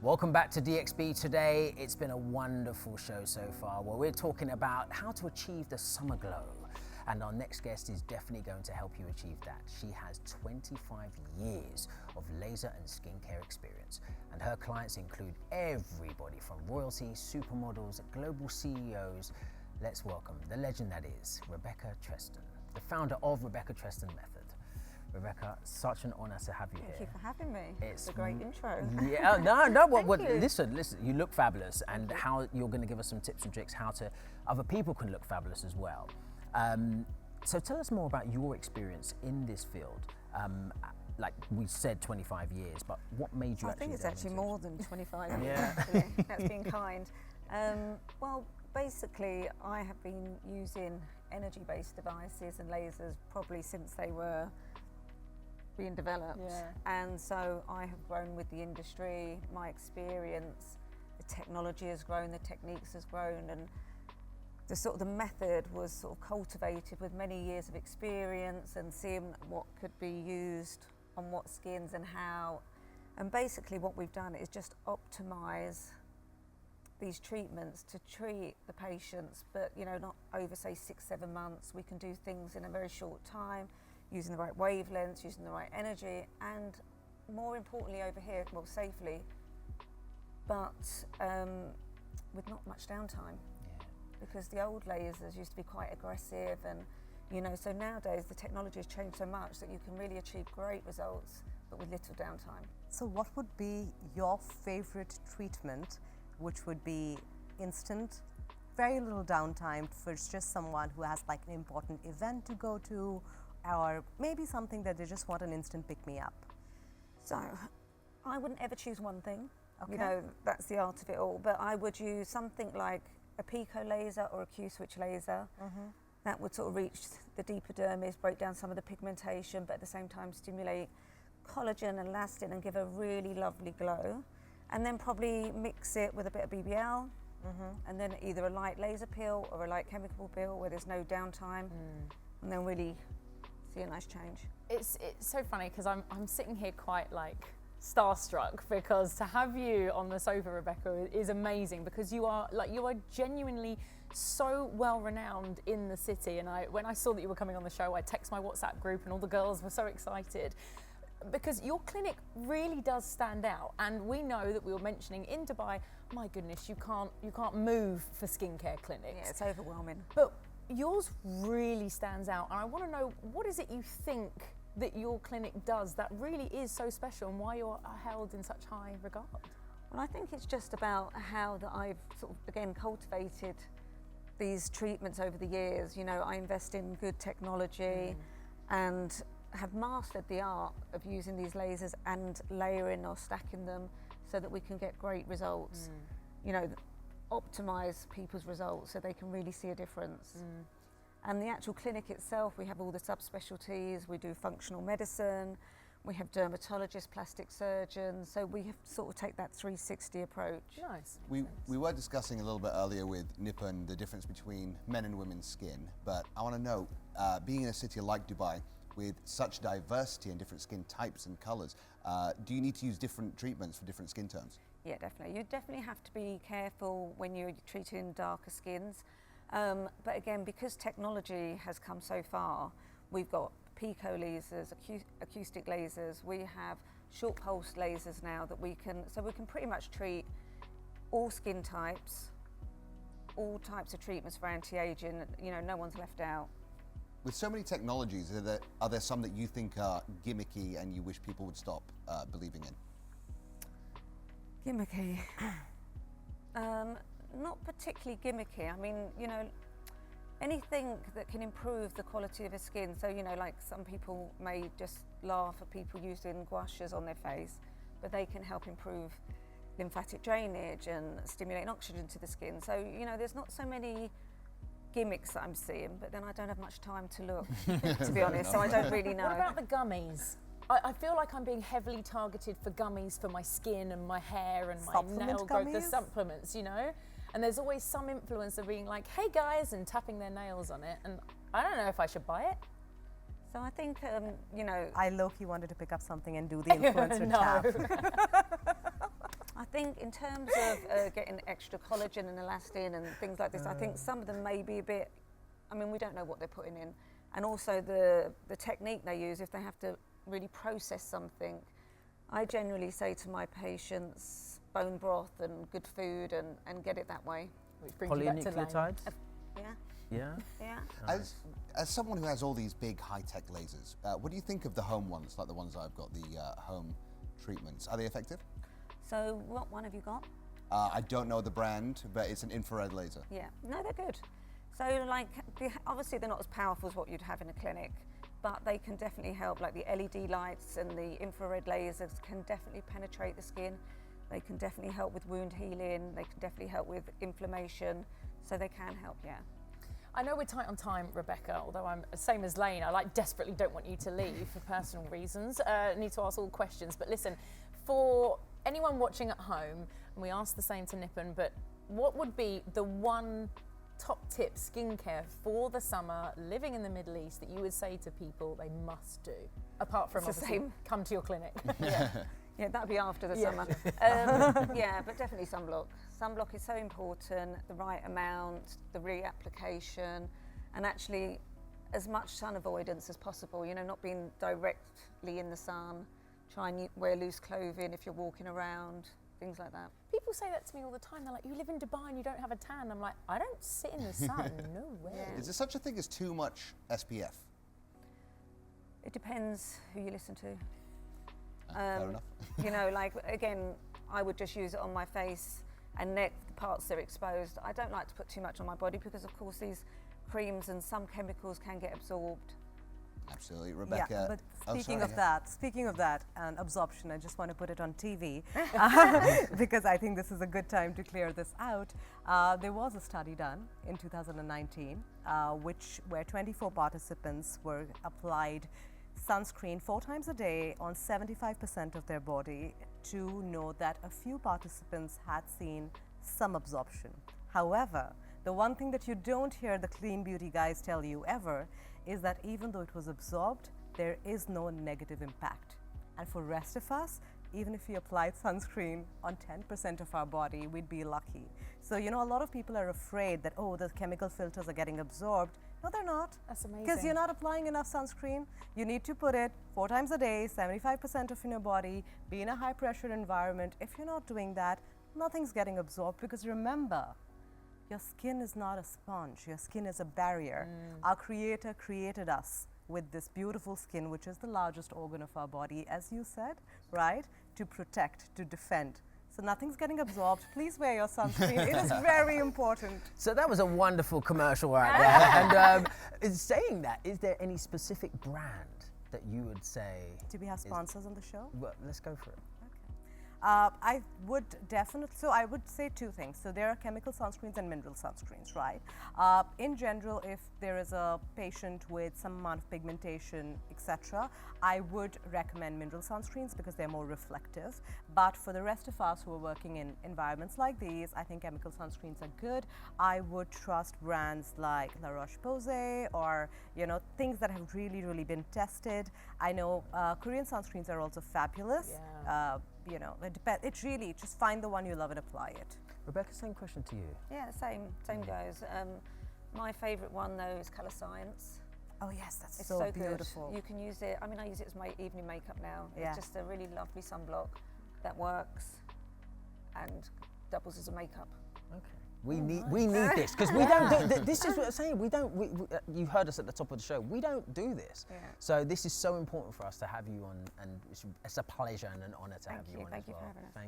Welcome back to DXB today. It's been a wonderful show so far where we're talking about how to achieve the summer glow. And our next guest is definitely going to help you achieve that. She has 25 years of laser and skincare experience. And her clients include everybody from royalty, supermodels, global CEOs. Let's welcome the legend that is Rebecca Treston, the founder of Rebecca Treston Method. Rebecca, such an honor to have you here. Thank you for having me. It's a great intro. Yeah, no, listen, you look fabulous, and how you're going to give us some tips and tricks how to other people can look fabulous as well. So tell us more about your experience in this field. Like we said, 25 years, but what made you I think it's actually more than 25 years. Yeah. Actually. That's been kind. Well, basically, I have been using energy-based devices and lasers probably since they were being developed. Yeah. And so I have grown with the industry, my experience, the technology has grown, the techniques has grown, and the method was sort of cultivated with many years of experience and seeing what could be used on what skins and how. And basically what we've done is just optimize these treatments to treat the patients, but not over say 6-7 months. We can do things in a very short time, using the right wavelengths, using the right energy, and more importantly over here, well, safely, but with not much downtime. Because the old lasers used to be quite aggressive, and so nowadays the technology has changed so much that you can really achieve great results, but with little downtime. So what would be your favorite treatment, which would be instant, very little downtime for just someone who has like an important event to go to, or maybe something that they just want an instant pick-me-up? So I wouldn't ever choose one thing. Okay. That's the art of it all, but I would use something like a pico laser or a Q-switch laser. That would sort of reach the deeper dermis, break down some of the pigmentation, but at the same time stimulate collagen and elastin and give a really lovely glow. And then probably mix it with a bit of BBL, and then either a light laser peel or a light chemical peel where there's no downtime, and then really see a nice change. It's so funny because I'm sitting here quite like starstruck, because to have you on the sofa, Rebecca, is amazing, because you are genuinely so well renowned in the city. And when I saw that you were coming on the show, I texted my WhatsApp group and all the girls were so excited, because your clinic really does stand out. And we know that we were mentioning in Dubai, my goodness, you can't move for skincare clinics. Yeah, it's overwhelming. But yours really stands out, and I want to know, what is it you think that your clinic does that really is so special, and why you're held in such high regard? Well, I think it's just about how that I've sort of, again, cultivated these treatments over the years. I invest in good technology and have mastered the art of using these lasers and layering or stacking them so that we can get great results. Optimize people's results so they can really see a difference. And the actual clinic itself, we have all the subspecialties, we do functional medicine, we have dermatologists, plastic surgeons, so we have to sort of take that 360 approach. Nice. We were discussing a little bit earlier with Nippon the difference between men and women's skin, but I want to know, being in a city like Dubai with such diversity and different skin types and colours, do you need to use different treatments for different skin tones? Yeah, definitely. You definitely have to be careful when you're treating darker skins. But again, because technology has come so far, we've got pico lasers, acoustic lasers, we have short pulse lasers now that we can pretty much treat all skin types, all types of treatments for anti-aging, no one's left out. With so many technologies, are there some that you think are gimmicky and you wish people would stop believing in? Gimmicky? Not particularly gimmicky. I mean, anything that can improve the quality of a skin. So, like some people may just laugh at people using gouaches on their face, but they can help improve lymphatic drainage and stimulate oxygen to the skin. So, there's not so many gimmicks that I'm seeing, but then I don't have much time to look, to be honest, so I don't really know. What about the gummies? I feel like I'm being heavily targeted for gummies for my skin and my hair and my nail growth, the supplements, And there's always some influencer being like, hey guys, and tapping their nails on it. And I don't know if I should buy it. So I think, I low-key wanted to pick up something and do the influencer tap. I think in terms of getting extra collagen and elastin and things like this, I think some of them may be a bit, I mean, we don't know what they're putting in. And also the technique they use, if they have to really process something, I generally say to my patients, bone broth and good food and get it that way. Which brings you back to Lane. Polynucleotides? Yeah, Yeah. yeah. As someone who has all these big high-tech lasers, what do you think of the home ones, like the ones I've got, the home treatments? Are they effective? So what one have you got? I don't know the brand, but it's an infrared laser. Yeah, no, they're good. So like, obviously they're not as powerful as what you'd have in a clinic, but they can definitely help. Like the LED lights and the infrared lasers can definitely penetrate the skin. They can definitely help with wound healing. They can definitely help with inflammation. So they can help, yeah. I know we're tight on time, Rebecca, although I'm same as Lane. I desperately don't want you to leave for personal reasons. Need to ask all questions. But listen, for anyone watching at home, and we asked the same to Nippon, but what would be the one top tip skincare for the summer, living in the Middle East, that you would say to people they must do, apart from It's the obviously same. come to your clinic? Yeah, that'd be after the summer. Yeah, but definitely sunblock. Sunblock is so important, the right amount, the reapplication, and actually as much sun avoidance as possible, you know, not being directly in the sun. Try and wear loose clothing if you're walking around, things like that. People say that to me all the time. They're like, you live in Dubai and you don't have a tan. I'm like, I don't sit in the sun, no way. Yeah. Is there such a thing as too much SPF? It depends who you listen to. Fair enough. You know, like, again, I would just use it on my face and neck, the parts that are exposed. I don't like to put too much on my body because, of course, these creams and some chemicals can get absorbed. Absolutely. Rebecca. Yeah, but Oh, speaking sorry, of that and absorption, I just want to put it on TV because I think this is a good time to clear this out. There was a study done in 2019 where 24 participants were applied sunscreen 4 times a day on 75% of their body to know that a few participants had seen some absorption. However, the one thing that you don't hear the clean beauty guys tell you ever is that even though it was absorbed, there is no negative impact. And for rest of us, even if we applied sunscreen on 10% of our body, we'd be lucky. So, you know, a lot of people are afraid that, oh, the chemical filters are getting absorbed. No, they're not. That's amazing. Because you're not applying enough sunscreen. You need to put it 4 times a day, 75% of in your body, be in a high pressure environment. If you're not doing that, nothing's getting absorbed, because remember, your skin is not a sponge. Your skin is a barrier. Our Creator created us with this beautiful skin, which is the largest organ of our body, as you said, right? To protect, to defend. So nothing's getting absorbed. Please wear your sunscreen. It is very important. So that was a wonderful commercial right there. And saying that, is there any specific brand that you would say? Do we have sponsors on the show? Well, let's go for it. I would definitely, so I would say 2 things. So there are chemical sunscreens and mineral sunscreens, right? In general, if there is a patient with some amount of pigmentation, etc., I would recommend mineral sunscreens because they're more reflective. But for the rest of us who are working in environments like these, I think chemical sunscreens are good. I would trust brands like La Roche-Posay, or, you know, things that have really, really been tested. I know Korean sunscreens are also fabulous. Yeah. You know, it really, just find the one you love and apply it. Rebecca, same question to you. Yeah, same goes. My favourite one though is Colour Science. Oh yes, that's It's so, so beautiful. good. You can use it. I mean, I use it as my evening makeup now. Yeah. It's just a really lovely sunblock that works and doubles as a makeup. Okay. We need this, because we don't do this. Is what I'm saying. You heard us at the top of the show. We don't do this. Yeah. So this is so important for us to have you on, and it's a pleasure and an honour to have you on Thank as you well. for having us. Thank